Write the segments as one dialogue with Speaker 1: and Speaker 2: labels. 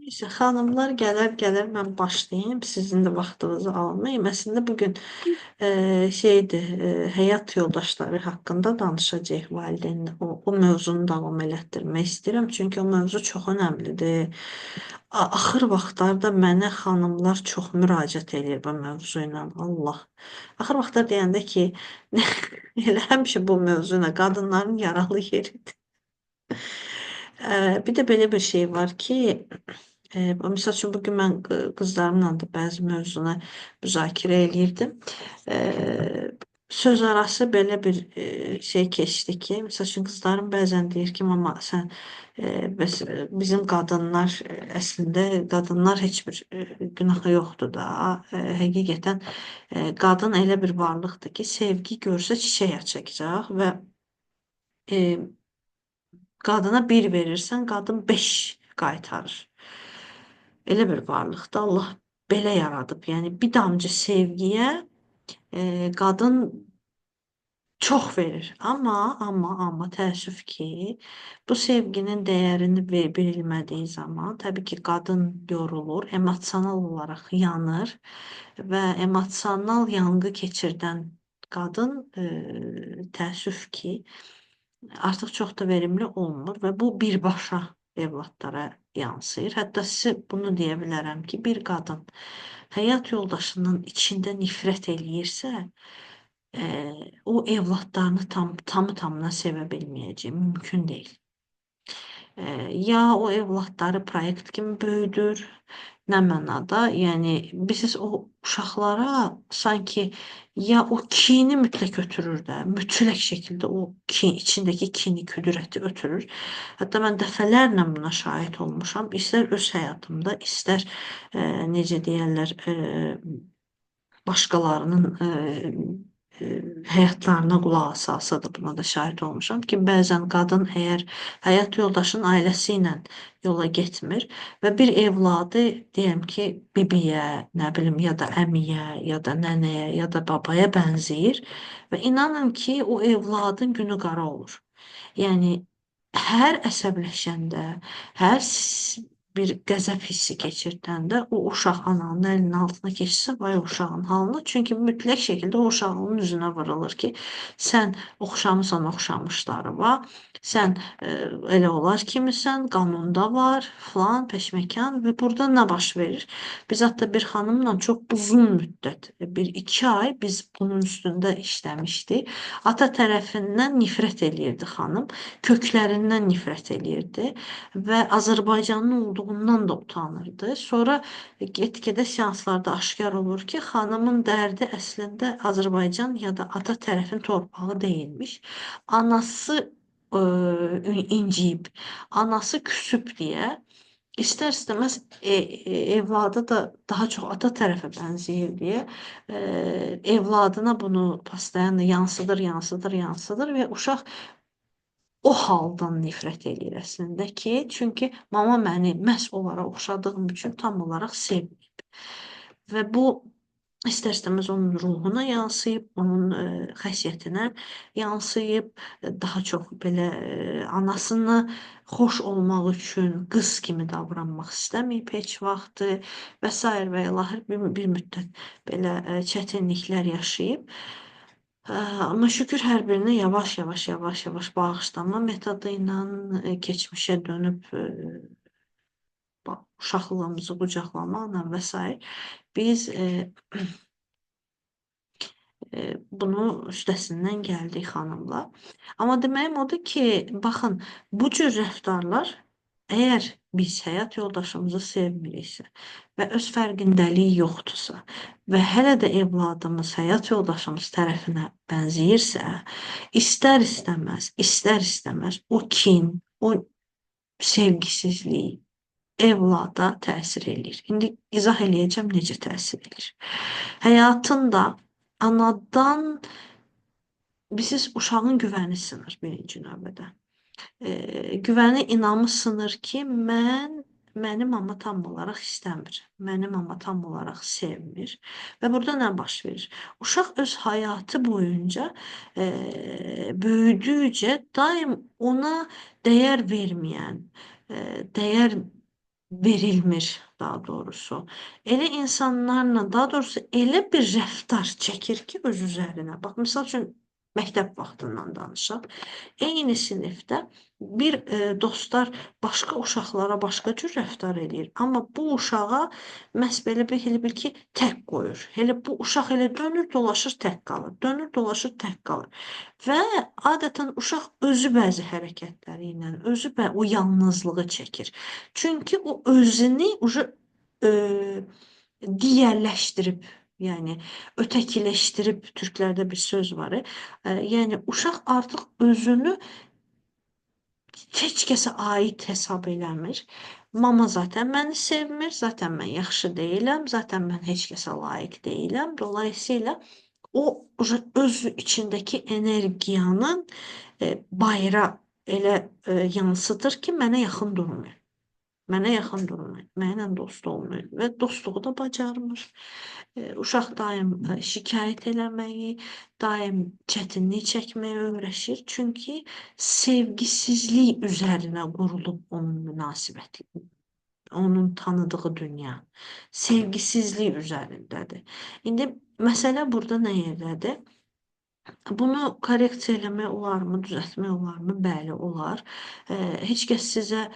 Speaker 1: Neyse hanımlar gələr mən başlayayım. Sizin də vaxtınızı almayayım. Əslində bugün həyat yoldaşları haqqında danışacağıq valideynlə. O mövzunu davam elətdirmək istəyirəm. Çünki o mövzu çox önəmlidir. Axır vaxtlarda mənə xanımlar çox müraciət eləyir bu mövzu ilə. Allah. Axır vaxtlar deyəndə ki, elə həmişə bu mövzu ilə qadınların yaralı yeridir. Bir də belə bir şey var ki, misal üçün bugün mən qızlarımla da bəzi mövzunu müzakirə eləyirdim. Söz arası belə bir şey keçdi ki, misal üçün qızlarım bəzən deyir ki, mama sən bəs bizim qadınlar əslində qadınlar heç bir günahı yoxdur da. Həqiqətən qadın elə bir varlıqdır ki, sevgi görsə çiçək açacaq və e, qadına bir verirsən, qadın 5 qaytarır. Elə bir varlıqda Allah belə yaradıb. Yəni bir damcı sevgiyə qadın çox verir. Amma təəssüf ki, bu sevginin dəyərini bilmədiyi zaman təbii ki, qadın yorulur, emosional olaraq yanır və emosional yanğı keçirdən qadın təəssüf ki, artıq çox da verimli olmur və bu birbaşa evladlara yansıyır. Hətta sizə bunu deyə bilərəm ki, bir qadın həyat yoldaşının içində nifrət eləyirsə, o evladlarını tamı-tamına sevə bilməyəcək, mümkün deyil. Ya o evladları proyekt kimi böyüdür, nə mənada, yəni bilirsiniz o uşaqlara sanki ya o kini mütləq ötürür də, mütləq şəkildə o içindəki kini, küdürəti ötürür. Hətta mən dəfələrlə buna şahid olmuşam. İstər öz həyatımda, istər necə deyərlər, başqalarının həyatlarına qulaq asa da buna da şahid olmuşam ki, bəzən qadın əgər həyat yoldaşının ailəsi ilə yola getmir və bir evladı deyəm ki, bibiyə, nə bilim, ya da əmiyə, ya da nənəyə, ya da babaya bənzəyir və inanın ki, o evladın günü qara olur. Yəni hər əsəbləşəndə, hər bir qəzəb hissi keçirdəndə o uşaq ananın əlinin altına keçsə, vay uşağın halına. Çünki mütləq şəkildə o uşağın üzünə vurulur ki, sən oxşamısan oxşamışlarıma, sən elə olar kimisən, qanunda var, falan, peşməkan və burada nə baş verir? Biz hətta bir xanımla çox uzun müddət, 1-2 ay biz bunun üstündə işləmişdik. Ata tərəfindən nifrət eləyirdi xanım, köklərindən nifrət eləyirdi və Azərbaycanlı olduğundan da utanırdı. Sonra get-gedə seanslarda aşkar olur ki, xanımın dərdi əslində Azərbaycan ya da ata tərəfin torpağı deyilmiş. Anası inciyib, anası küsüb deyə İstər-istəməz evladı da daha çox ata tərəfə bənzəyir deyə evladına bunu pastayanla yansıdır və uşaq o haldan nifrət eləyir əslində ki, çünki mama məni məhz onlara oxşadığım üçün tam olaraq sevmir. Və bu İstər-istəməz onun ruhuna yansıyıb, onun xəsiyyətinə yansıyıb, daha çox belə anasını xoş olmaq üçün qız kimi davranmaq istəməyib heç vaxtı və s. və ilahir bir müddət belə çətinliklər yaşayıb. Amma şükür hər birinə yavaş-yavaş bağışlanma metodu ilə keçmişə dönüb uşaqlığımızı qucaqlamaqla və s. biz bunu üstəsindən gəldik xanımla. Amma deməyim odur ki, baxın, bu cür rəftarlar əgər biz həyat yoldaşımızı sevmiriksə və öz fərqindəliyi yoxdursa və hələ də evladımız həyat yoldaşımız tərəfinə bənzəyirsə, istər-istəməz o kin, o sevgisizlik evlada təsir eləyir. İndi izah eləyəcəm necə təsir eləyir. Həyatında anadan bilirsiniz, uşağın güvəni sınır birinci növbədə. Güvəni, inamı sınır ki, mənim mama tam olaraq istəmir. Mənim mama tam olaraq sevmir. Və burada nə baş verir? Uşaq öz həyatı boyunca böyüdükcə daim ona dəyər verməyən, dəyər verilmir daha doğrusu. Elə insanlarla, daha doğrusu elə bir rəftar çəkir ki, öz üzərinə. Bax, misal üçün məktəb vaxtından danışaq. Eyni sinifdə bir dostlar başqa uşaqlara başqa cür rəftar eləyir. Amma bu uşağa məhz belə bir elə bil ki, tək qoyur. Elə bu uşaq elə dönür, dolaşır, tək qalır. Dönür, dolaşır, tək qalır. Və adətən uşaq özü bəzi hərəkətləri ilə, özü o yalnızlığı çəkir. Çünki o özünü e, digərləşdirib, yəni ötəkiləşdirib, türklərdə bir söz var. Yəni uşaq artıq özünü heç kəsə aid hesab eləmir. Mama zaten məni sevmir, zaten mən yaxşı deyiləm, zaten mən heç kəsə layiq deyiləm. Dolayısıyla o öz içindəki energiyanın bayıra elə yansıdır ki, mənə yaxın durmuyor. Mənə yaxın durmayın, mənimlə dost olmayın və dostluğu da bacarmır. Uşaq daim şikayət eləməyi, daim çətinlik çəkməyə öyrəşir. Çünki sevgisizlik üzərinə qurulub onun münasibəti, onun tanıdığı dünya. Sevgisizlik üzərindədir. İndi məsələ burada nə yerdədir? Bunu korreksiya eləmək olarmı, düzəltmək olarmı? Bəli, olar. Heç kəs sizə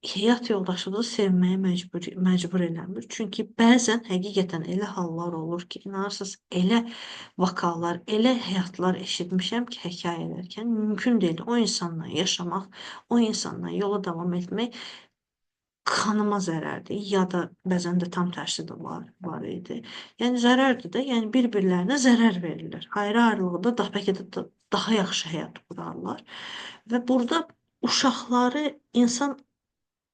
Speaker 1: həyat yoldaşınızı sevməyə məcbur eləmir. Çünki bəzən həqiqətən elə hallar olur ki, inanırsınız, elə vakallar, elə həyatlar eşitmişəm ki, hekayələrkən mümkün deyil o insanla yaşamaq, o insanla yola davam etmək kanıma zərərdir, ya da bəzən də tam tərsi də var idi. Yəni zərərdir də, yəni bir-birlərinə zərər verirlər. Ayrı-ayrılıqda bəlkə də daha yaxşı həyat qurarlar. Və burada uşaqları insan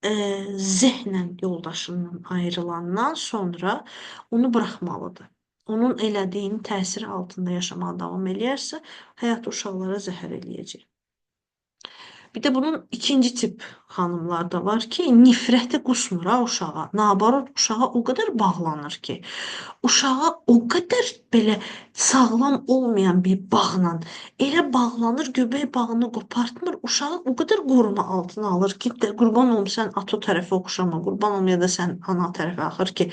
Speaker 1: zehnən yoldaşından ayrılandan sonra onu buraxmalıdır. Onun elədiyinin təsiri altında yaşamağa davam eləyərsə, həyat uşaqlara zəhər eləyəcək. Bir de bunun ikinci tip hanımlarda var ki, nifrəti qusmur ha uşağa. Nabarot uşağa o kadar bağlanır ki, uşağa o kadar belə sağlam olmayan bir bağla elə bağlanır, göbək bağını qopartmır, uşağı o kadar qoruma altına alır ki, də, qurban olum sən ato tərəfə oxşama, qurban olum ya da sən ana tərəfə axır ki,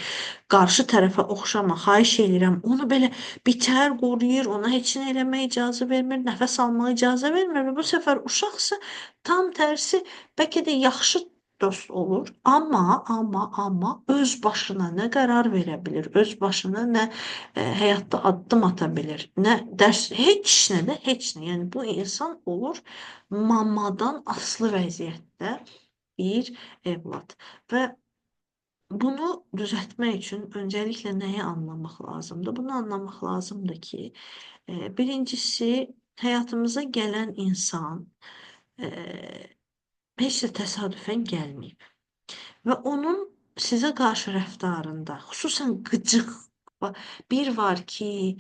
Speaker 1: qarşı tərəfə oxşama, xahiş edirəm. Onu belə bitər qoruyur, ona heç nə eləməyə icazə vermir, nəfəs almağa icazə vermir və bu səfər uşaqsa tam tersi bəlkə də yaxşı dost olur, amma öz başına nə qərar verə bilir, öz başına nə həyatda addım ata bilir, nə dərs, heç nə. Yəni bu insan olur mamadan aslı vəziyyətdə bir evlad və bunu düzəltmək üçün öncəliklə nəyi anlamaq lazımdır? Bunu anlamaq lazımdır ki, birincisi həyatımıza gələn insan heç də təsadüfən gəlməyib. Və onun sizə qarşı rəftarında, xüsusən qıcıq bir var ki,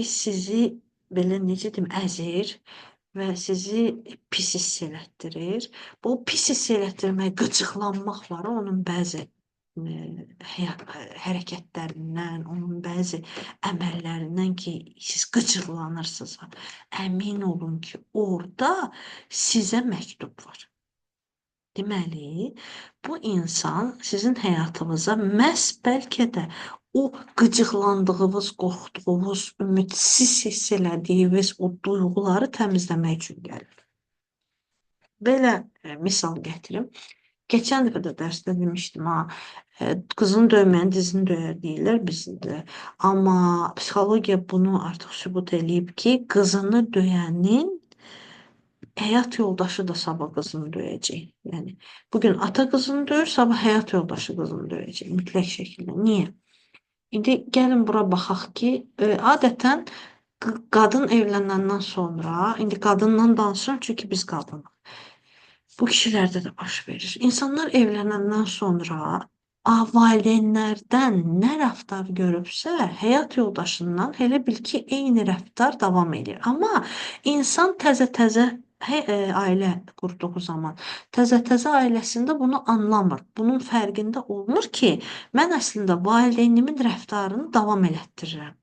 Speaker 1: sizi belə necə deyim, əzir və sizi pis hiss elətdirir. Bu pis hiss elətdirmək, qıcıqlanmaq var, onun bəzi hərəkətlərindən, onun bəzi əməllərindən ki, siz qıcıqlanırsınız. Əmin olun ki, orada sizə məktub var. Deməli, bu insan sizin həyatınıza məhz bəlkə də o qıcıqlandığınız, qorxduğunuz, ümidsiz hiss elədiyiniz o duyğuları təmizləmək üçün gəlir. Belə misal gətirim. Geçen dəfə də dərsdə demişdim ha, qızını döyməyən dizini döyər deyirlər bizdə. Amma psixologiya bunu artıq sübut eləyib ki, qızını döyənin həyat yoldaşı da sabah qızını döyəcək. Yəni bugün ata qızını döyür, sabah həyat yoldaşı qızını döyəcək mütləq şəkildə. Niyə? İndi gəlin bura baxaq ki, adətən qadın evlənəndən sonra, indi qadından danışıram çünki biz qadınıq. Bu kişilərdə də baş verir. İnsanlar evlənəndən sonra valideynlərdən nə rəftar görübsə, həyat yoldaşından elə bil ki, eyni rəftar davam edir. Amma insan təzə-təzə ailə qurduğu zaman, təzə-təzə ailəsində bunu anlamır. Bunun fərqində olmur ki, mən əslində valideynimin rəftarını davam elətdirirəm.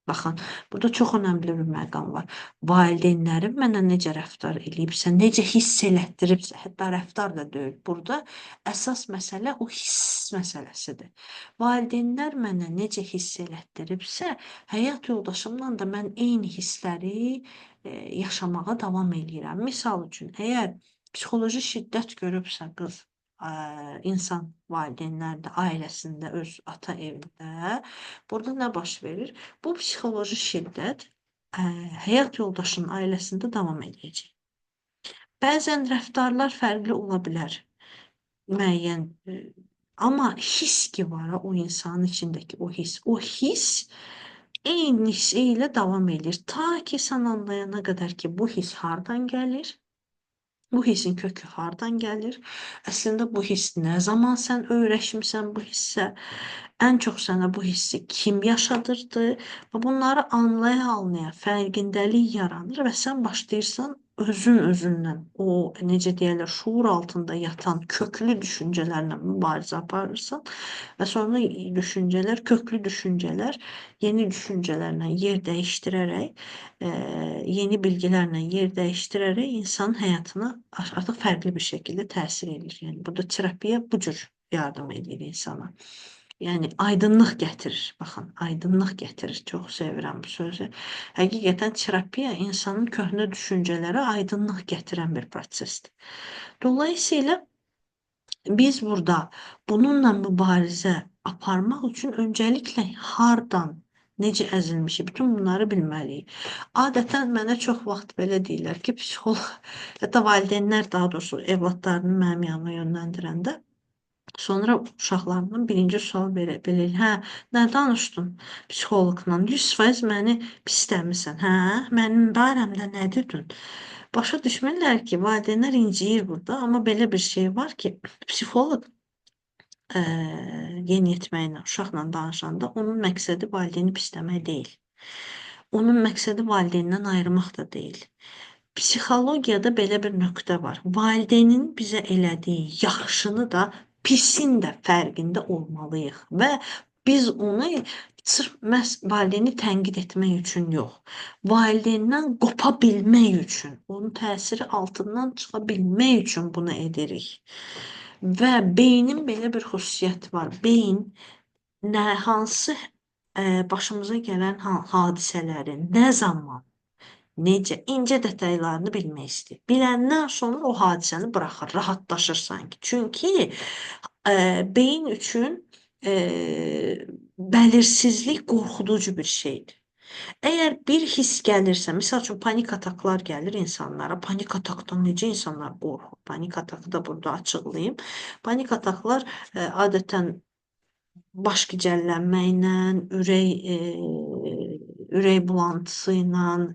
Speaker 1: Baxın, burada çox önəmli bir məqam var. Valideynlərim mənə necə rəftar eləyibsə, necə hiss elətdiribsə, hətta rəftar da deyil. Burada əsas məsələ o hiss məsələsidir. Valideynlər mənə necə hiss elətdiribsə, həyat yoldaşımla da mən eyni hissləri yaşamağa davam eləyirəm. Misal üçün, əgər psixoloji şiddət görübsə qız, insan valideynlərdə, ailəsində, öz ata evində, burada nə baş verir? Bu psixoloji şiddət həyat yoldaşının ailəsində davam edəcək. Bəzən rəftarlar fərqli ola bilər. Müəyyən amma his ki var o insanın içindəki o his. O his eyni ilə davam edir. Ta ki sən anlayana qədər ki bu his hardan gəlir? Bu hissin kökü hardan gəlir? Əslində bu hiss nə zaman sən öyrəşmisən bu hissə? Ən çox sənə bu hissi kim yaşadırdı? Və bunları anlaya-anlaya fərqindəlik yaranır və sən başlayırsan özündən o necə deyirlər, şuur altında yatan köklü düşüncələrlə mübarizə aparırsan və sonra köklü düşüncələr yeni düşüncələrlə yer dəyişdirərək yeni bilgilərlə yer dəyişdirərək insanın həyatına artıq fərqli bir şəkildə təsir edir. Yəni burada terapiya bu cür yardım edir insana. Yəni aydınlıq gətirir. Baxın, aydınlıq gətirir. Çox sevirəm bu sözü. Həqiqətən terapiya insanın köhnə düşüncələrə aydınlıq gətirən bir prosesdir. Dolayısıyla biz burada bununla mübarizə aparmaq üçün öncəliklə hardan, necə əzilmişik, bütün bunları bilməliyik. Adətən mənə çox vaxt belə deyirlər ki, psixoloq, hətta valideynlər daha doğrusu evladlarını mənim yanıma yönləndirəndə, sonra uşaqlarından birinci sual belə, hə, nə danışdın psixoloqla? 100% məni pisləmisən, hə, mənim barəmdə nə dedin? Başa düşmürlər ki, valideynlər inciyir burada, amma belə bir şey var ki, psixoloq yeniyetməylə, uşaqla danışanda onun məqsədi valideyni pisləmək deyil. Onun məqsədi valideyndən ayırmaq da deyil. Psixologiyada belə bir nöqtə var. Valideynin bizə elədiyi yaxşını da, pisin də fərqində olmalıyıq və biz onu sırf məhz valideyni tənqid etmək üçün yox, valideyndən qopa bilmək üçün, onun təsiri altından çıxa bilmək üçün bunu edirik. Və beynin belə bir xüsusiyyəti var. Beyin hansı başımıza gələn hadisələrin nə zaman, necə, incə detallarını bilmək istəyir. Biləndən sonra o hadisəni buraxır, rahatlaşır sanki. Çünki beyin üçün bəlirsizlik qorxuducu bir şeydir. Əgər bir hiss gəlirsə, misal üçün panik ataklar gəlir insanlara. Panik atakdan necə insanlar qorxur? Panik atakı da burada açıqlayım. Panik ataklar adətən baş gicəllənməklə, ürək bulantısı ilə,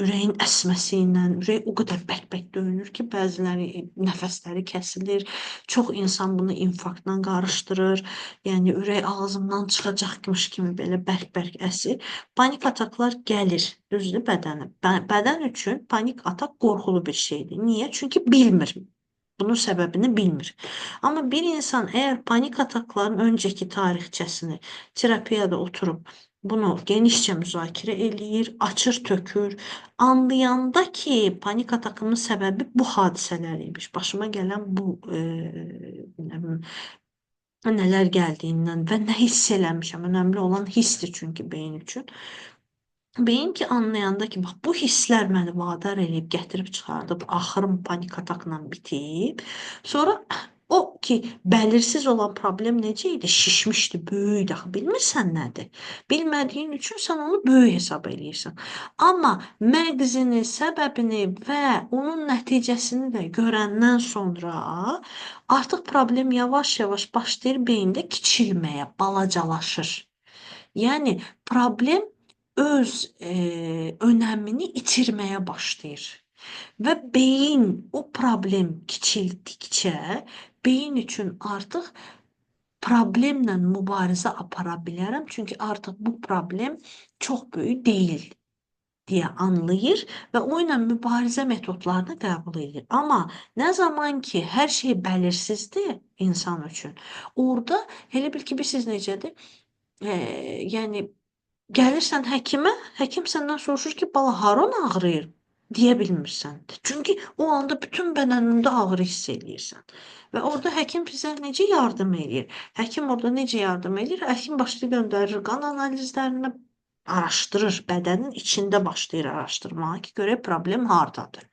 Speaker 1: ürəyin əsməsi ilə, ürək o qədər bək-bək döyünür ki, bəziləri nəfəsləri kəsilir. Çox insan bunu infarktla qarışdırır. Yəni ürək ağzımdan çıxacaqmış kimi belə bərk-bərk əsir. Panik ataklar gəlir, düzdür bədənə. Bədən üçün panik atak qorxulu bir şeydir. Niyə? Çünki bilmir. Bunun səbəbini bilmir. Amma bir insan əgər panik atakların öncəki tarixçəsini terapiyada oturub bunu genişcə müzakirə eləyir, açır, tökür, anlayanda ki, panik atakımın səbəbi bu hadisələr imiş. Başıma gələn bu nələr gəldiyindən və nə hiss eləmişəm. Önəmli olan hissdir çünki beyin üçün. Beyin ki anlayanda ki, bax bu hisslər məni vadar eləyib, gətirib çıxardıb, axırım panik atakla bitib. Sonra o ki, bəlirsiz olan problem necə idi? Şişmişdi, böyükdü. Axı bilmirsən nədir? Bilmədiyin üçün sən onu böyük hesab eləyirsən. Amma məqzini, səbəbini və onun nəticəsini də görəndən sonra artıq problem yavaş-yavaş başlayır beyində kiçilməyə, balacalaşır. Yəni problem öz önəmini itirməyə başlayır. Və beyin o problem kiçildikcə beyin üçün artıq problemlə mübarizə apara bilərəm. Çünki artıq bu problem çox böyük deyil deyə anlayır və o ilə mübarizə metodlarını qəbul edir. Amma nə zaman ki, hər şey bəlirsizdir insan üçün, orada elə bil ki, bilirsiniz necədir? Yəni Gəlirsən həkimə, həkim səndən soruşur ki, bala haran ağrıyır? Deyə bilmirsən. Çünki o anda bütün bədənində ağrı hiss eləyirsən. Və orada həkim bizə necə yardım eləyir? Həkim orada necə yardım eləyir? Həkim başlayır göndərir qan analizlərinə, araşdırır, bədənin içində başlayır araşdırmağa ki, görək problem hardadır.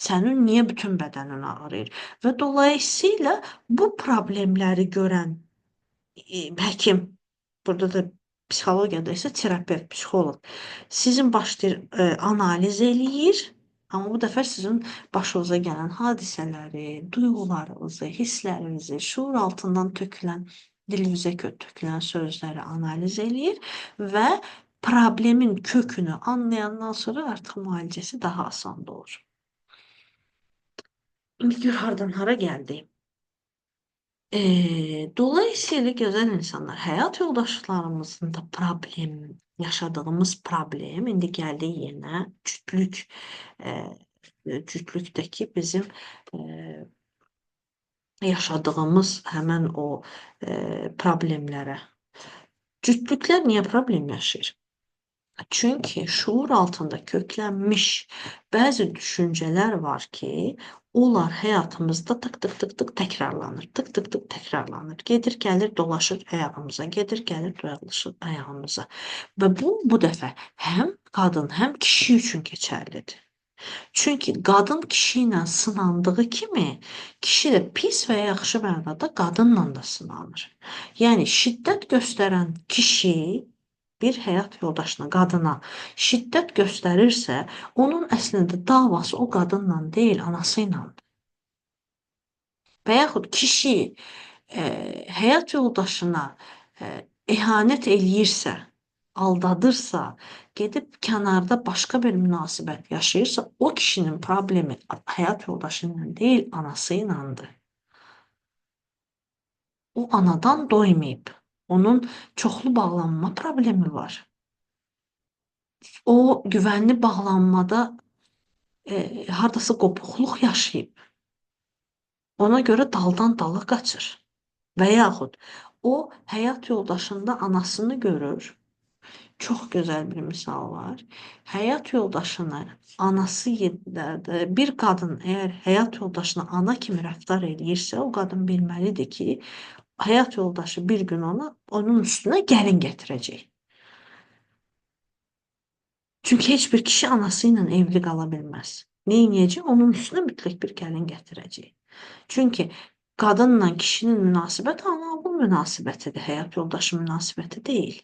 Speaker 1: Sənin niyə bütün bədənin ağrıyır? Və dolayısıyla bu problemləri görən həkim, burada da psixologiyada isə terapevt, psixoloq sizin başlayır analiz eləyir, amma bu dəfə sizin başınıza gələn hadisələri, duyğularınızı, hisslərinizi, şuur altından tökülən, dilinizə tökülən sözləri analiz eləyir və problemin kökünü anlayandan sonra artıq müalicəsi daha asan olur. İndi gör hardan hara gəldik. Dolayısıyla gözəl insanlar, həyat yoldaşlarımızın da yaşadığımız problem, indi gəldik yenə cütlükdəki bizim yaşadığımız həmən o problemlərə. Cütlüklər niyə problem yaşayır? Çünki şuur altında köklənmiş bəzi düşüncələr var ki, onlar həyatımızda tık tık tık tık təkrarlanır. Tık tık tık təkrarlanır. Gedir, gəlir, dolaşır ayağımıza. Gedir, gəlir, dolaşır ayağımıza. Və bu dəfə həm qadın, həm kişi üçün keçərlidir. Çünki qadın kişi ilə sınandığı kimi, kişi də pis və yaxşı mənada qadınla da sınanır. Yəni şiddət göstərən kişi bir həyat yoldaşına, qadına şiddət göstərirsə, onun əslində davası o qadınla deyil, anası ilədir. Və yaxud kişi həyat yoldaşına ihanət eləyirsə, aldadırsa, gedib kənarda başqa bir münasibət yaşayırsa, o kişinin problemi həyat yoldaşı ilə deyil, anası ilədir. O anadan doymayıb. Onun çoxlu bağlanma problemi var. O güvənli bağlanmada hardasa qopuqluq yaşayıb. Ona görə daldan dala qaçır. Və yaxud o həyat yoldaşında anasını görür. Çox gözəl bir misal var. Həyat yoldaşını anası bir qadın əgər həyat yoldaşına ana kimi rəftar eləyirsə, o qadın bilməlidir ki, həyat yoldaşı bir gün onun üstünə gəlin gətirəcək. Çünki heç bir kişi anası ilə evli qala bilməz. Neyniyəcək? Onun üstünə mütləq bir gəlin gətirəcək. Çünki qadınla kişinin münasibəti ana-oğul münasibətidir, həyat yoldaşı münasibəti deyil.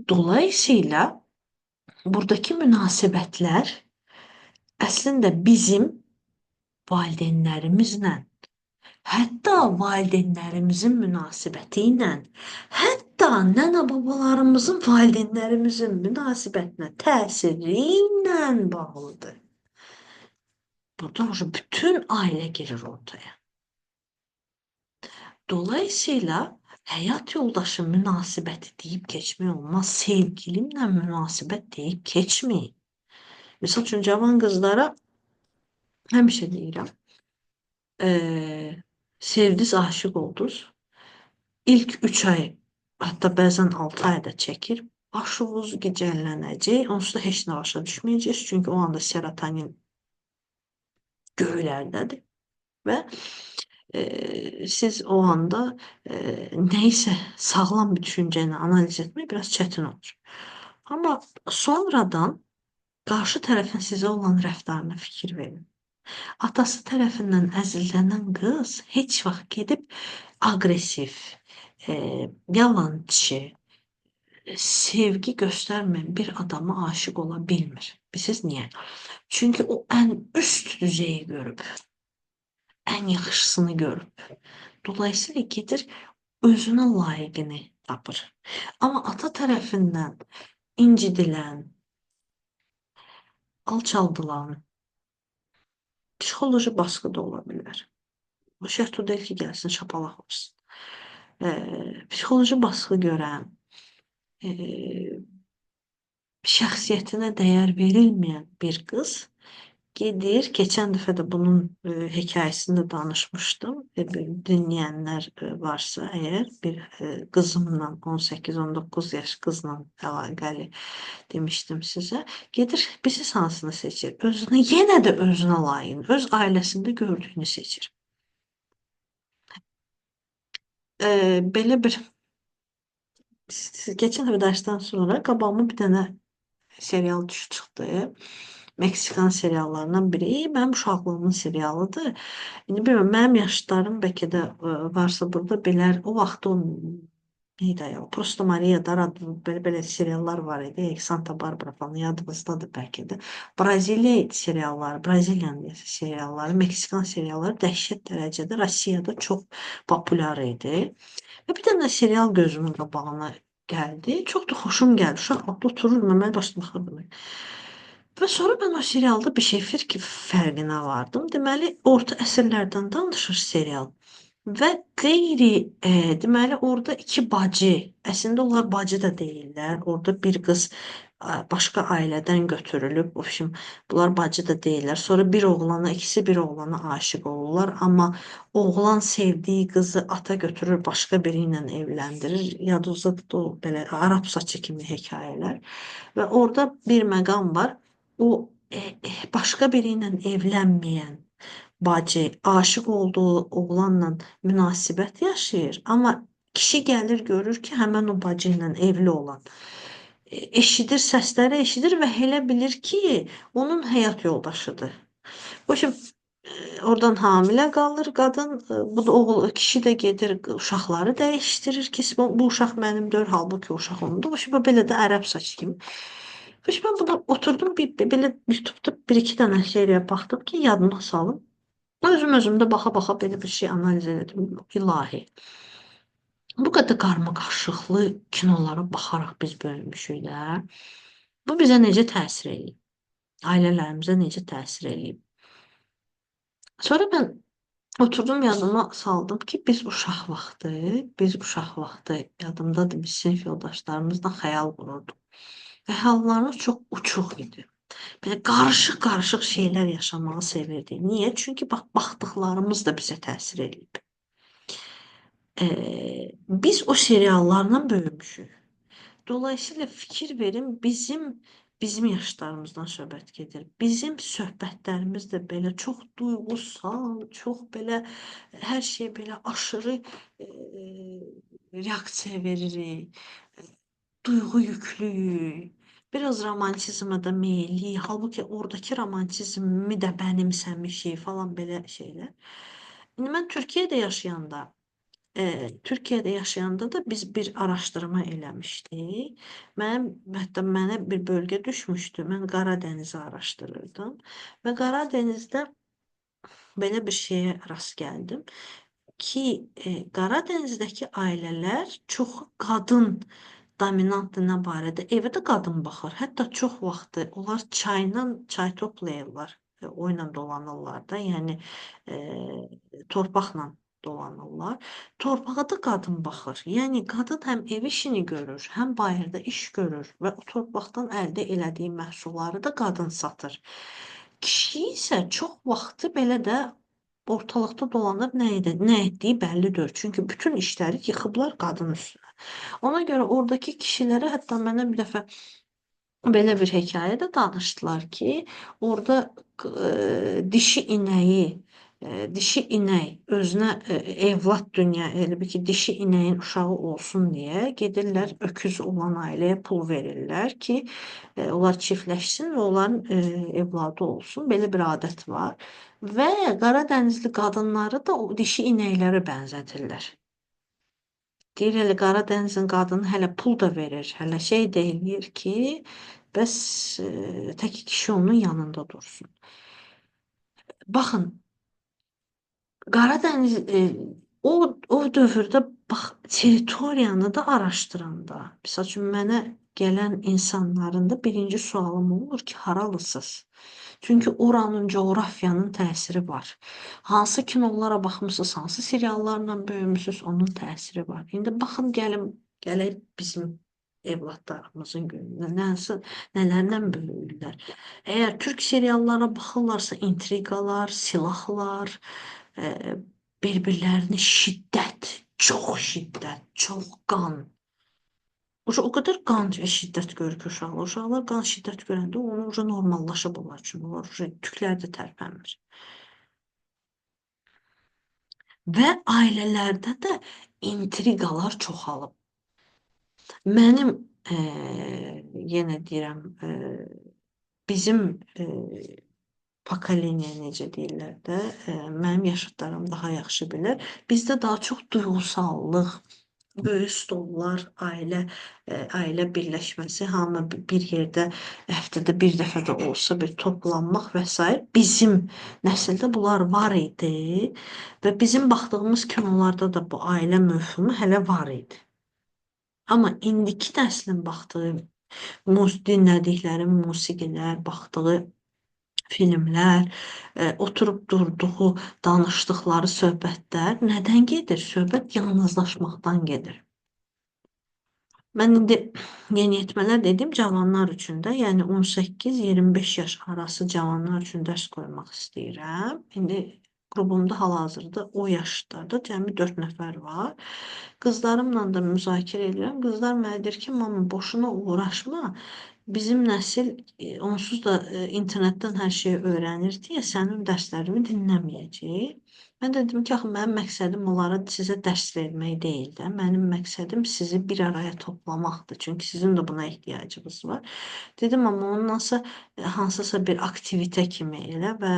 Speaker 1: Dolayısıyla buradakı münasibətlər əslində bizim valideynlərimizlə, hətta valideynlərimizin münasibəti ilə, hətta nənə-babalarımızın valideynlərimizin münasibətinə təsiri ilə bağlıdır. Burada bütün ailə girir ortaya. Dolayısıyla həyat yoldaşı münasibəti deyib keçmək olmaz. Sevgilimlə münasibət deyib keçməyin. Misal üçün, cavan qızlara həmişə deyirəm, sevdiniz, aşıq oldunuz. İlk 3 ay, hətta bəzən 6 ayda çəkir. Başınız gicəllənəcək, onsuz da heç nə başa düşməyəcəksiniz. Çünki o anda serotonin göylərdədir. Və siz o anda neysə sağlam bir düşüncəni analiz etmək biraz çətin olur. Amma sonradan qarşı tərəfin sizə olan rəftarına fikir verin. Atası tərəfindən əzildənən qız heç vaxt gedib aqressiv, yalançı, sevgi göstərməyən bir adama aşıq ola bilmir. Bilirsiniz niyə? Çünki o ən üst düzeyi görüb. Ən yaxşısını görüb. Dolayısıyla gedir, özünə layiqini tapır. Amma ata tərəfindən incidilən, alçaldılan, psixoloji baskı da ola bilər. O şərt o deyil ki, gəlsin, şapalaq olsun. Psixoloji baskı görən, şəxsiyyətinə dəyər verilməyən bir qız gedir. Keçən dəfə də bunun hekayəsini də danışmışdım. Dinləyənlər varsa əgər bir qızımla 18-19 yaş qızla əlaqəli demişdim sizə. Gedir bizi hansını seçir? Özünə yenə də özünə layiq, öz ailəsində gördüyünü seçir. Belə bir geçen dəfə dərsdən sonra qabağıma bir dənə serial çıxdı. Meksikan seriallarından biri. Mənim uşaqlığımın serialıdır. İndi bilmirəm, mənim yaşlarım bəlkə də varsa burada bilər. O vaxt o neydi ya? Prosto Maria da belə seriallar var idi. Santa Barbara falan yadınızdadır bəlkə də. Braziliya serialları, Braziliyanın serialları, Meksikan serialları dəhşət dərəcədə Rusiyada çox populyar idi. Və bir dənə serial gözümün qabağına gəldi. Çox da xoşum gəldi. Uşaq vaxtı otururdum, mən başda baxırdım. Və sonra mən o serialda bir şey fərqinə vardım. Deməli, orta əsrlərdən danışır serial. Və qeyri, deməli, orada iki bacı, əslində onlar bacı da deyirlər. Orada bir qız başqa ailədən götürülüb, bunlar bacı da deyirlər. Sonra ikisi bir oğlana aşiq olurlar, amma oğlan sevdiyi qızı ata götürür, başqa biri ilə evləndirir. Yadınızdadır da o belə Arab saçı kimi hekayələr. Və orada bir məqam var. O başqa biri ilə evlənməyən bacı aşık olduğu oğlanla münasibət yaşayır, amma kişi gəlir görür ki, həmən o bacı ilə evli olan eşidir, səsləri eşidir və elə bilir ki, onun həyat yoldaşıdır. Oradan hamilə qalır qadın, bu da kişi də gedir, uşaqları dəyişdirir ki, bu uşaq mənimdir, halbuki o uşaq onundur. Belə də ərəb saçı kimi. Mən buna oturdum, belə YouTube'da bir-iki dənə seriya baxdım ki, yadıma salım. Özümdə baxa-baxa belə bir şey analiz edim. İlahi. Bu qədər qarmaqarışıqlı kinolara baxaraq biz böyümüşük də. Bu bizə necə təsir eləyib? Ailələrimizə necə təsir eləyib? Sonra mən oturdum, yadıma saldım ki, biz uşaq vaxtı yadımdadır, biz sinif yoldaşlarımızla xəyal qururduq. Və xəyallarımız çox uçuq idi. Belə qarışıq-qarışıq şeylər yaşamağı sevirdik. Niyə? Çünki baxdıqlarımız da bizə təsir eləyib. Biz o seriallarla böyümüşük. Dolayısıyla fikir verin, bizim yaşlarımızdan söhbət gedir. Bizim söhbətlərimiz də belə çox duygusal, çox belə hər şey belə aşırı reaksiya veririk, duyğu yüklüyük, biraz romantizmə də meyilliyiz. Halbuki oradakı romantizmi də bənimsəmişik falan belə şeylər. İndi mən Türkiyədə yaşayanda da biz bir araşdırma eləmişdik. Hətta mənə bir bölgə düşmüşdü. Mən Qaradənizi araşdırırdım. Və Qaradənizdə belə bir şeyə rast gəldim ki, Qaradənizdəki ailələr çox qadın dominantdır nə barədə. Evə də qadın baxır. Hətta çox vaxtı onlar çay toplayırlar. Oyla dolanırlar da, yəni torpaqla dolanırlar. Torpağa da qadın baxır. Yəni qadın həm ev işini görür, həm bayırda iş görür və o torpaqdan əldə elədiyi məhsulları da qadın satır. Kişi isə çox vaxtı belə də ortalıqda dolanıb nə etdiyi bəlli deyil. Çünki bütün işləri yıxıblar qadın üstünə. Ona görə oradakı kişilərə hətta mənə bir dəfə belə bir hekayə də danışdılar ki, orada dişi inək özünə evlad elə bir ki, dişi inəyin uşağı olsun deyə gedirlər öküz olan ailəyə pul verirlər ki, onlar çiftləşsin və onların evladı olsun. Belə bir adət var. Və Qaradənizli qadınları da o dişi inəklərə bənzədirlər. Deyir, elə Qaradənizin qadını hələ pul da verir, hələ şey də eləyir ki, bəs tək kişi onun yanında dursun. Baxın, Qaradəniz o dövrdə bax territoriyanı da araşdıranda, məsəl üçün mənə gələn insanların da birinci sualım olur ki, haralısınız? Çünki oranın coğrafyanın təsiri var. Hansı kinolara baxmısınız, hansı seriallarla böyümüsünüz, onun təsiri var. İndi baxın gələk bizim evlatlarımızın günündə nələrlə böyüyürlər. Əgər türk seriallara baxırlarsa intriqalar, silahlar, e, bir-birlərini şiddət, çox şiddət, çox qan. O qədər qan və şiddət görür ki, uşaqlar. Uşaqlar qan, şiddət görəndə onu normallaşıb onlar üçün. Onlar tüklər də tərpənmir. Və ailələrdə də intriqalar çoxalıb. Mənim yenə deyirəm, bizim pokoleniya necə deyirlər də, mənim yaşıdlarım daha yaxşı bilər. Bizdə daha çox duyğusallıq, böyük stollar, ailə birləşməsi, hamı bir yerdə həftədə bir dəfə də olsa bir toplanmaq və s. Bizim nəsildə bunlar var idi və bizim baxdığımız kinolarda da bu ailə mövzumu hələ var idi. Amma indiki nəslin baxdığı, dinlədikləri musiqilər, baxdığı filmlər, oturub durduğu, danışdıqları söhbətlər nədən gedir? Söhbət yalnızlaşmaqdan gedir. Mən indi yeniyetmələr dedim cavanlar üçün də, yəni 18-25 yaş arası cavanlar üçün dərs qoymaq istəyirəm. İndi qrupumda hal-hazırda o yaşlarda cəmi 4 nəfər var. Qızlarımla da müzakirə edirəm. Qızlar mənə deyir ki, mama boşuna uğraşma. Bizim nəsil onsuz da internetdən hər şeyi öyrənir deyə sənin dərslərimi dinləməyəcək. Mən də dedim ki, axı mənim məqsədim onlara sizə dərs vermək deyil də. Mənim məqsədim sizi bir araya toplamaqdır. Çünki sizin də buna ehtiyacınız var. Dedim, amma ondansa hansısa bir aktivitə kimi elə və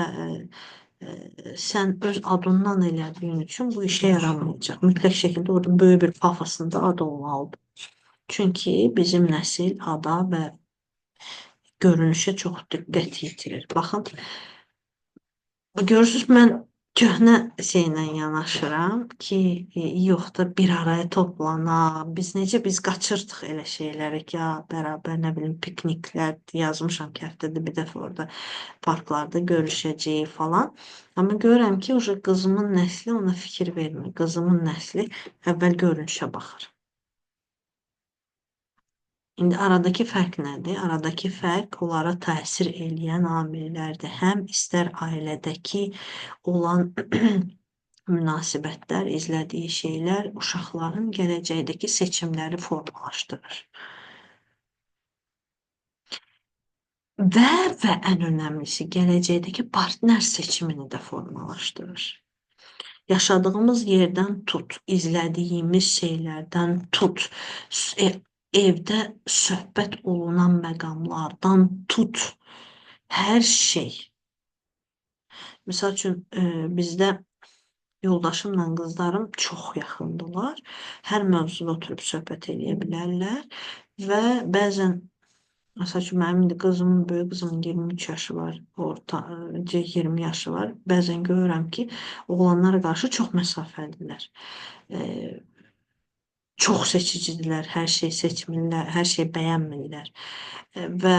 Speaker 1: sən öz adından elədiyin üçün bu işə yaramayacaq. Mütləq şəkildə orada böyük bir pafosunda ad olmalıdır. Çünki bizim nəsil ada və görünüşə çox diqqət yetirir. Baxın, görürsünüz, mən köhnə şeylə yanaşıram ki, yox da bir araya toplana, biz qaçırdıq elə şeyləri ki, bərabər nə bilim pikniklər yazmışam ki, həftədə bir dəfə orada parklarda görüşəcəyik falan. Amma görürəm ki, qızımın nəsli ona fikir vermir. Qızımın nəsli əvvəl görünüşə baxır. İndi aradakı fərq nədir? Aradakı fərq onlara təsir eləyən amillərdir. Həm istər ailədəki olan münasibətlər, izlədiyi şeylər uşaqların gələcəkdəki seçimləri formalaşdırır. Və ən önəmlisi gələcəkdəki partner seçimini də formalaşdırır. Yaşadığımız yerdən tut, izlədiyimiz şeylərdən tut, evdə söhbət olunan məqamlardan tut, hər şey. Məsəl üçün, bizdə yoldaşımla qızlarım çox yaxındılar. Hər mövzuda oturub söhbət edə bilərlər və bəzən, məsəl üçün, mənim indi qızımın, böyük qızımın 23 yaşı var, orta 20 yaşı var. Bəzən görürəm ki, oğlanlara qarşı çox məsafəlidirlər. Çox seçicidirlər, hər şey seçmirlər, hər şey bəyənmirlər. Və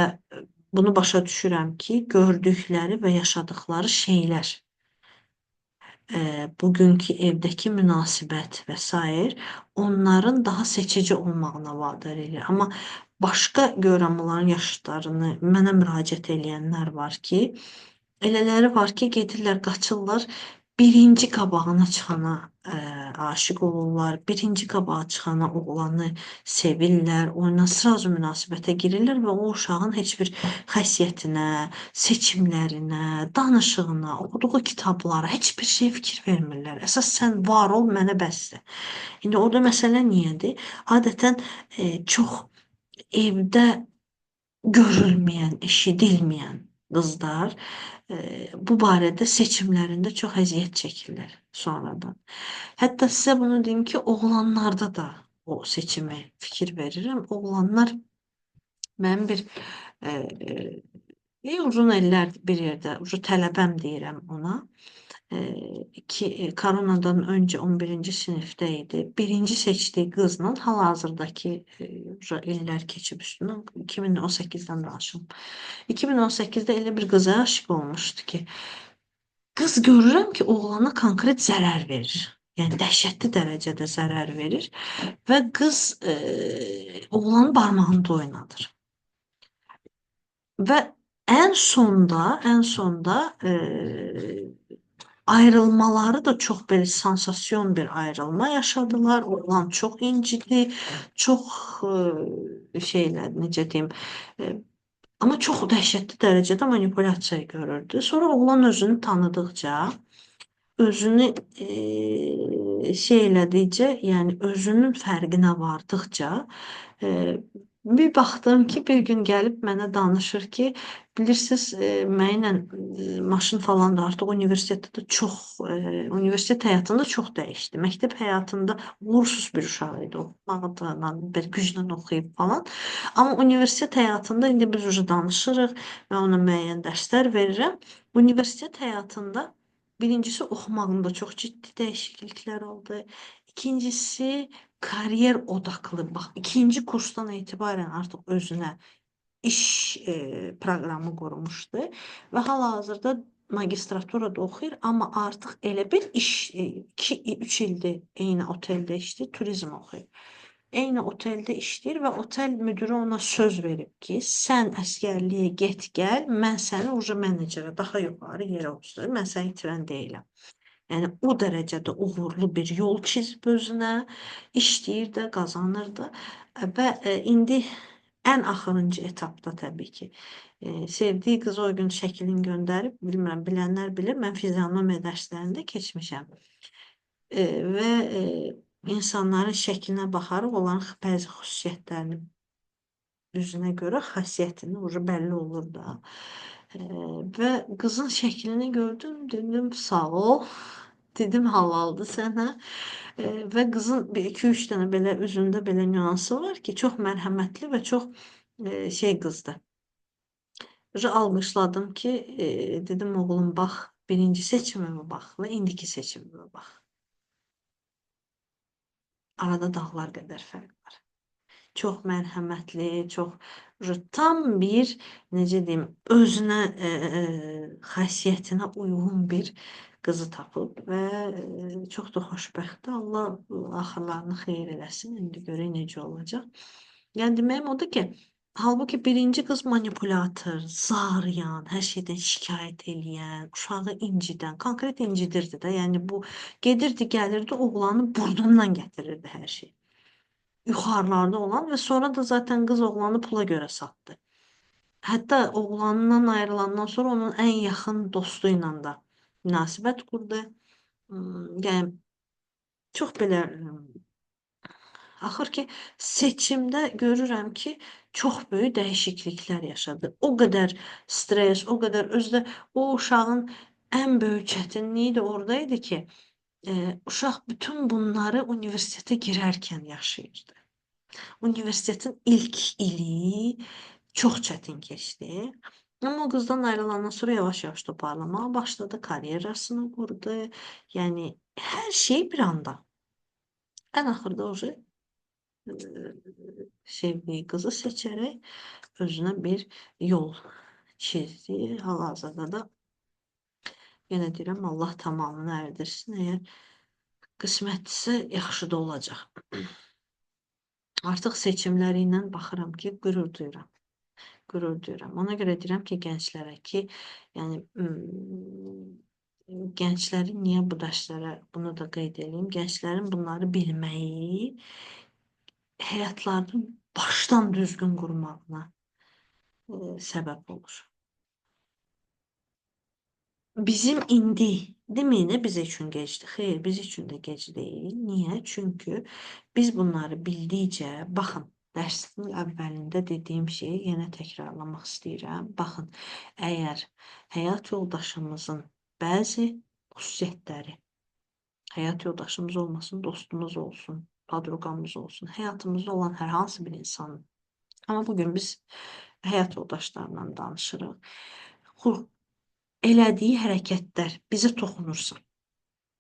Speaker 1: bunu başa düşürəm ki, gördükləri və yaşadıkları şeylər, bugünkü evdəki münasibət və s. onların daha seçici olmağına vadar edir. Amma başqa görürəm onların yaşlarını, mənə müraciət eləyənlər var ki, elələri var ki, gedirlər, qaçırlar, birinci qabağına çıxana aşiq olurlar, birinci qabağa çıxana oğlanı sevirlər, onunla sırazu münasibətə girirlər və o uşağın heç bir xəsiyyətinə, seçimlərinə, danışığına, oxuduğu kitablara heç bir şey fikir vermirlər. Əsas sən var ol, mənə bəsdir. İndi orada məsələ niyədir? Adətən çox evdə görülməyən, eşidilməyən qızlar bu barədə seçimlərində çox əziyyət çəkirlər sonradan. Hətta sizə bunu deyim ki, oğlanlarda da o seçimi fikir verirəm. Oğlanlar, mənim bir uzun illər bir yerdə, tələbəm deyirəm ona, ki, koronadan öncə 11-ci sinifdə idi. Birinci seçdiyi qızla hal-hazırdakı illər keçib üstündən 2018-dən danışım. 2018-də elə bir qıza aşiq olmuşdu ki, qız görürəm ki, oğlana konkret zərər verir. Yəni dəhşətli dərəcədə zərər verir və qız oğlanın barmağında oynadır. Və ən sonda ayrılmaları da çox belə sansasyon bir ayrılma yaşadılar. Oğlan çox incidi, çox şeylər, necə deyim, e, amma çox dəhşətli dərəcədə manipulyasiya görürdü. Sonra oğlan özünü tanıdıqca, özünü şey elədikcə, yəni özünün fərqinə vardıqca, bir baxdım ki, bir gün gəlib mənə danışır ki, bilirsiniz, mənimlə maşın falan da artıq universitetdə də çox, universitet həyatında çox dəyişdi. Məktəb həyatında uğursuz bir uşaq idi. Oxumaqla, bir güclə oxuyub falan. Amma universitet həyatında indi biz уже danışırıq, mən ona müəyyən dərslər verirəm. Universitet həyatında birincisi oxumağında çox ciddi dəyişikliklər oldu. İkincisi kariyer odaklı. Bax, ikinci kursdan etibarən artıq özünə iş proqramı qurmuşdu və hal-hazırda magistraturada oxuyur, amma artıq elə bir iş 2-3 ildir eyni oteldə işləyir, turizm oxuyur. Eyni oteldə işləyir və otel müdürü ona söz verib ki, sən əsgərliyə get gəl, mən səni uca menecerə, daha yuxarı yerə uçururum, mən səni itirən deyiləm. Yəni o dərəcədə uğurlu bir yol çizib özünə, işləyir də, qazanır da və indi ən axırıncı etapda təbii ki, sevdiyi qızı o gün şəklini göndərib, bilmirəm, bilənlər bilir, mən fizionomiya dərslərində keçmişəm. Və insanların şəklinə baxaraq onların bəzi xüsusiyyətlərini üzünə görə xasiyyətini ucu bəlli olur da. Və qızın şəklini gördüm, dedim sağ ol. Dedim halaldır sənə. Və qızın bir 2-3 dənə belə üzündə belə nüansı var ki, çox mərhəmətli və çox şey qızdır. Alqışladım ki, dedim oğlum bax, birinci seçimimə bax və indiki seçimimə bax. Arada dağlar qədər fərq var. Çox mərhəmətli, çox tam bir, necə deyim, özünə, xasiyyətinə uyğun bir qızı tapıb və çox da xoşbəxtdir. Allah axırlarını xeyir eləsin. İndi görək necə olacaq. Yəni deməyim odur ki, halbuki birinci qız manipulator, zarıyan, hər şeydən şikayət eləyən, uşağı incidən, konkret incidirdi də. Yəni bu gedirdi, gəlirdi, oğlanı burnundan gətirirdi hər şey. Yuxarılarda olan və sonra da zaten qız oğlanı pula görə satdı. Hətta oğlanından ayrılandan sonra onun ən yaxın dostu ilə də münasibət qurdu. Yəni çox belə axır ki, seçimdə görürəm ki, çox böyük dəyişikliklər yaşadı. O qədər stres, o qədər özdə o uşağın ən böyük çətinliyi də orada idi ki, uşaq bütün bunları universitetə girərkən yaşayırdı. Universitetin ilk ili çox çətin keçdi. Amma o qızdan ayrılandan sonra yavaş-yavaş toparlamağa başladı, karyerasını qurdu. Yəni hər şey bir anda. Ən axırda sevdiği kızı seçerek özüne bir yol çizdi. Hal-hazırda da yenə deyirəm, Allah tamamını erdirsin. Eğer qismətdirsə yaxşı da olacaq. Artıq seçimləri ilə baxıram ki, qürur duyuram. Qürur duyuram. Ona görə deyirəm ki, gənclərə ki, yəni gənclərin niyə bu dərslərə, bunu da qeyd edeyim, gənclərin bunları bilməyi həyatlarını başdan düzgün qurmağına səbəb olur. Bizim indi deməyinə biz üçün gecdir. Xeyr, biz üçün də gec deyil. Niyə? Çünki biz bunları bildikcə, baxın, dərsin əvvəlində dediyim şeyi yenə təkrarlamaq istəyirəm. Baxın, əgər həyat yoldaşımızın bəzi xüsusiyyətləri, həyat yoldaşımız olmasın, dostumuz olsun, padroqamız olsun, həyatımızda olan hər hansı bir insanın. Amma bugün biz həyat yoldaşlarla danışırıq. Elədiyi hərəkətlər bizə toxunursa,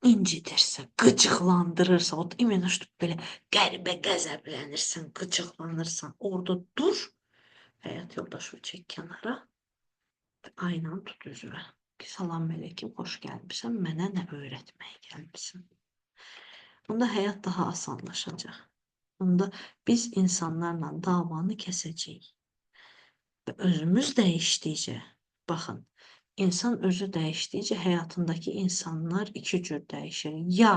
Speaker 1: incidirsə, qıcıqlandırırsa, o imенно что belə qəribə qəzəblənirsən, qıcıqlanırsan, orada dur, həyat yoldaşı çək kənara, aynan tut üzünə. Salam əleykum, xoş gəlmisən, mənə nə öyrətməyə gəlmisən? onda həyat daha asanlaşacaq. Onda biz insanlarla davanı kəsəcəyik. Və özümüz dəyişdikcə, baxın, insan özü dəyişdikcə həyatındakı insanlar iki cür dəyişir. Ya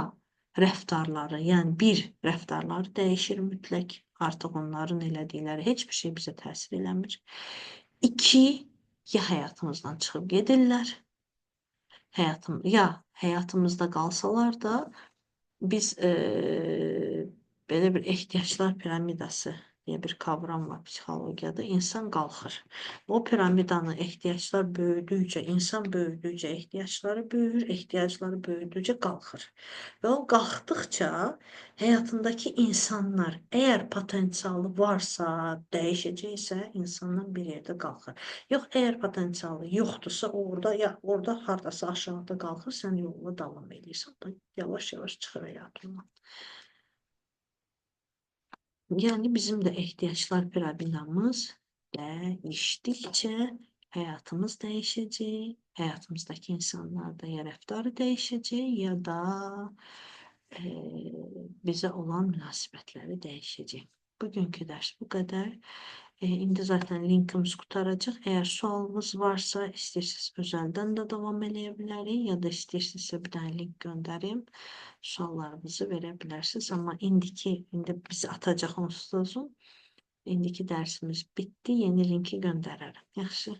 Speaker 1: rəftarları, yəni bir, rəftarları dəyişir mütləq. Artıq onların elədikləri heç bir şey bizə təsir eləmir. İki, ya həyatımızdan çıxıb gedirlər, ya həyatımızda qalsalar da biz belə bir ehtiyaclar piramidası diye bir kavram var psikologiyada. İnsan qalxır. O piramidanın ehtiyaçlar böyüdükcə, insan böyüdükcə ehtiyaçları böyür, ehtiyacları böyüdükcə qalxır. Və o qalxdıqca həyatındakı insanlar əgər potensialı varsa, dəyişəcəksə, insanlar bir yerdə qalxır. Yox, əgər potensialı yoxdursa, orada hardasa aşağıda qalxır, sən yoluna davam edirsən. Da yavaş-yavaş çıxır həyatından. Yəni bizim də ehtiyaclar piramidamız dəyişdikcə həyatımız dəyişəcək, həyatımızdakı insanlar da ya rəftarı dəyişəcək, ya da bizə olan münasibətləri dəyişəcək. Bugünkü dərs bu qədər. İndi zaten linkimiz qutaracaq. Əgər sualınız varsa, istəyirsiniz özəldən də davam eləyə bilərik, ya da istəyirsinizsə bir dənə link göndərim. Suallarınızı verə bilərsiniz. Amma indi bizi atacaq onsuz da Zoom. İndiki dərsimiz bitdi. Yeni linki göndərərəm. Yaxşı.